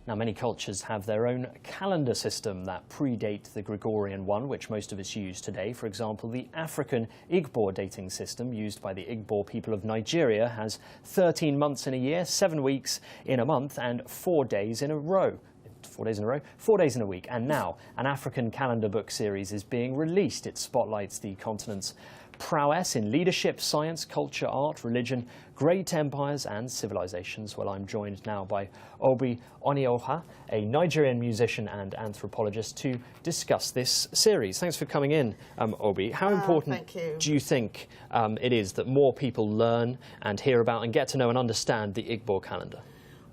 Now, many cultures have their own calendar system that predate the Gregorian one, which most of us use today. For example, the African Igbo dating system used by the Igbo people of Nigeria has 13 months in a year, 7 weeks in a month, and 4 days in a row. 4 days in a row, 4 days in a week. And now an African calendar book series is being released. It spotlights the continent's prowess in leadership, science, culture, art, religion, great empires and civilizations. Well, I'm joined now by Oby Onyioha, a Nigerian musician and anthropologist, to discuss this series. Thanks for coming in, Oby. How important do you think it is that more people learn and hear about and get to know and understand the Igbo calendar?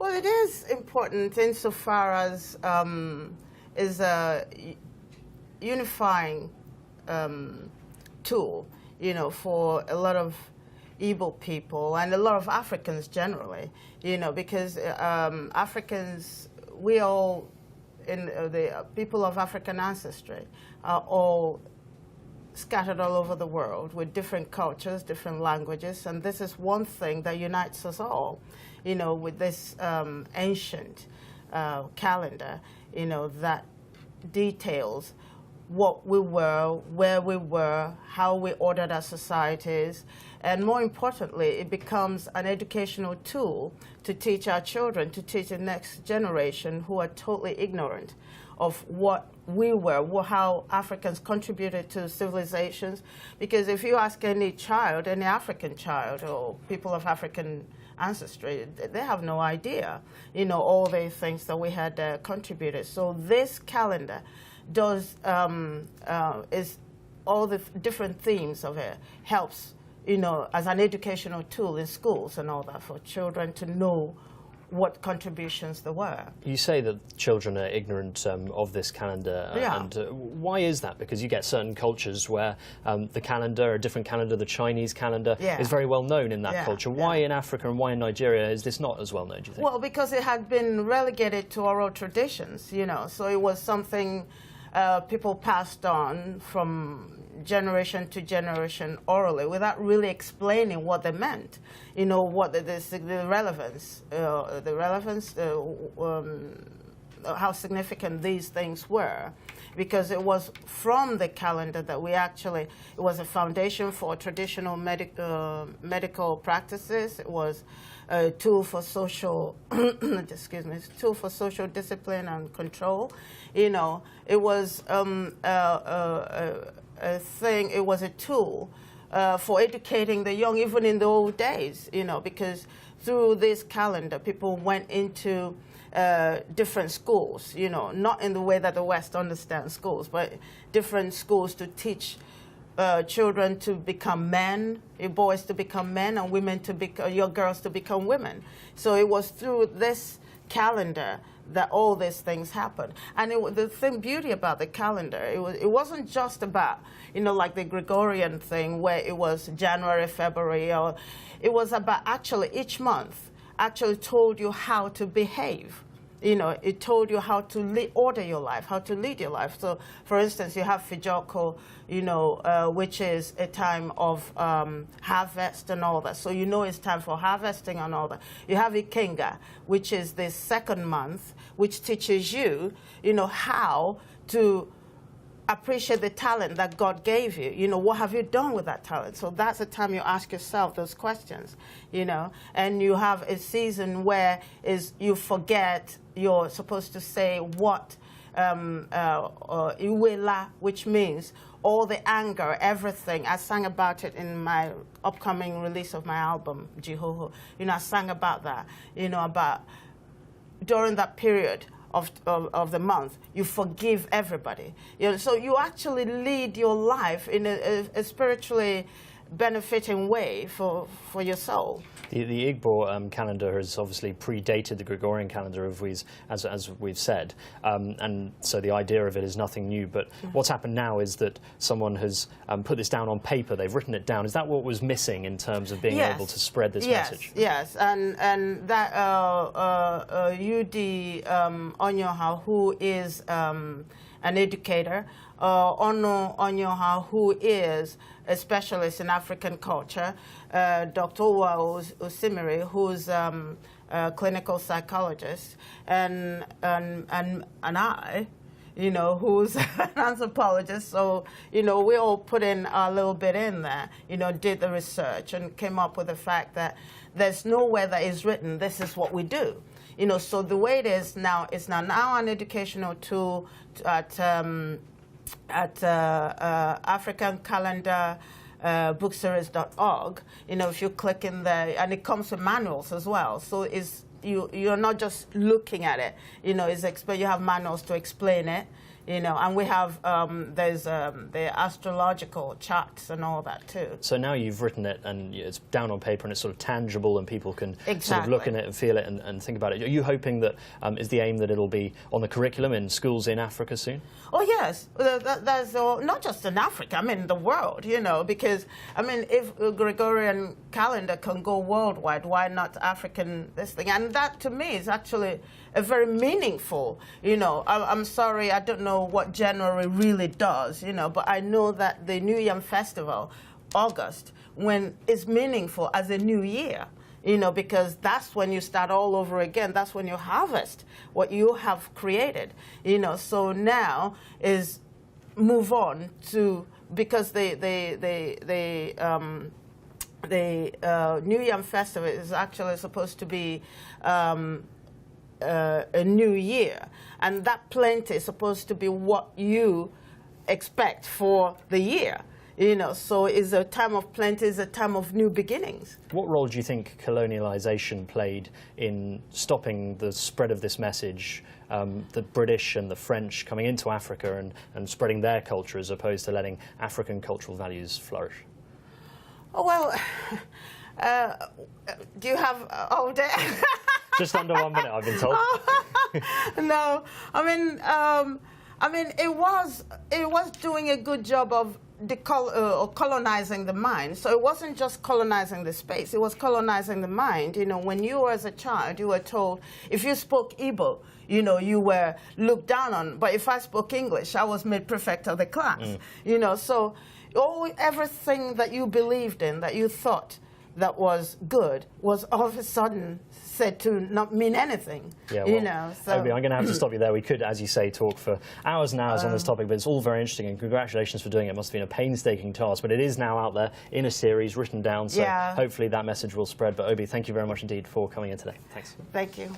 Well, it is important insofar as is a unifying tool, you know, for a lot of Igbo people and a lot of Africans generally, you know, because Africans, we all, the people of African ancestry, are all scattered all over the world with different cultures, different languages, and this is one thing that unites us all, you know, with this ancient calendar, you know, that details what we were, where we were, how we ordered our societies, and more importantly, it becomes an educational tool to teach our children, to teach the next generation who are totally ignorant of what we were, how Africans contributed to civilizations. Because if you ask any child, any African child or people of African ancestry, they have no idea, you know, all the things that we had contributed. So this calendar does, is all the different themes of it, helps, you know, as an educational tool in schools and all that for children to know what contributions there were. You say that children are ignorant of this calendar, and why is that? Because you get certain cultures where the calendar, a different calendar, the Chinese calendar, is very well known in that culture. Why in Africa and why in Nigeria is this not as well known, do you think? Well, because it had been relegated to oral traditions, you know, so it was something people passed on from generation to generation orally without really explaining what they meant, you know, what the relevance, how significant these things were, because it was from the calendar that we actually, it was a foundation for traditional medical practices. It was a tool for social, excuse me, tool for social discipline and control. You know, it was a thing, it was a tool for educating the young, even in the old days, you know, because through this calendar, people went into different schools, you know, not in the way that the West understands schools, but different schools to teach children to become men, boys to become men, and women to become, your girls to become women. So it was through this calendar that all these things happened. And the beauty about the calendar, it wasn't just about, you know, like the Gregorian thing where it was January, February, or it was about actually each month actually told you how to behave. You know, it told you how to order your life, how to lead your life. So, for instance, you have Fijoko, you know, which is a time of harvest and all that. So you know it's time for harvesting and all that. You have Ikenga, which is the second month, which teaches you, you know, how to appreciate the talent that God gave you. You know, what have you done with that talent? So that's the time you ask yourself those questions, you know. And you have a season where you forget, you're supposed to say what, Iwela, which means all the anger, everything. I sang about it in my upcoming release of my album, Jihoho. You know, I sang about that, you know, about during that period of the month, you forgive everybody. You know, so you actually lead your life in a spiritually benefiting way for your soul. The Igbo calendar has obviously predated the Gregorian calendar, as we've said, and so the idea of it is nothing new. But what's happened now is that someone has put this down on paper. They've written it down. Is that what was missing in terms of being able to spread this message? Yes, and that Oby Onyioha, who is an educator, Oby Onyioha, who is a specialist in African culture, Dr. Oby Onyioha, who's a clinical psychologist, and I, you know, who's an anthropologist. So, you know, we all put in our little bit in there, you know, did the research and came up with the fact that there's nowhere that is written, this is what we do. You know, so the way it is now, it's now an educational tool at African Calendar bookseries.org. You know, if you click in there, and it comes with manuals as well. So it's you're not just looking at it. You know, you have manuals to explain it. You know, and we have there's the astrological charts and all that too. So now you've written it and it's down on paper and it's sort of tangible and people can Exactly. sort of look in it and feel it and think about it. Are you hoping that is the aim that it'll be on the curriculum in schools in Africa soon? Oh yes, there's not just in Africa. I mean the world. You know, because I mean if Gregorian calendar can go worldwide, why not African this thing? And that to me is actually a very meaningful. You know, I'm sorry, I don't know what January really does, you know, but I know that the New Yam Festival, August, when it's meaningful as a new year, you know, because that's when you start all over again. That's when you harvest what you have created, you know. So now is move on to, because the New Yam Festival is actually supposed to be a new year, and that plenty is supposed to be what you expect for the year, you know. So it's a time of plenty, it's a time of new beginnings. What role do you think colonialization played in stopping the spread of this message, the British and the French coming into Africa and spreading their culture as opposed to letting African cultural values flourish? Oh, well, do you have all day? Just under 1 minute, I've been told. No, I mean, it was doing a good job of colonizing the mind. So it wasn't just colonizing the space; it was colonizing the mind. You know, when you were as a child, you were told if you spoke Igbo, you know, you were looked down on. But if I spoke English, I was made prefect of the class. You know, so everything that you believed in, that you thought that was good, was all of a sudden said to not mean anything. Yeah, well, you know. So Oby, I'm going to have to stop you there. We could, as you say, talk for hours and hours on this topic, but it's all very interesting, and congratulations for doing it. It must have been a painstaking task, but it is now out there in a series, written down, so yeah. hopefully that message will spread. But Oby, thank you very much indeed for coming in today. Thanks. Thank you.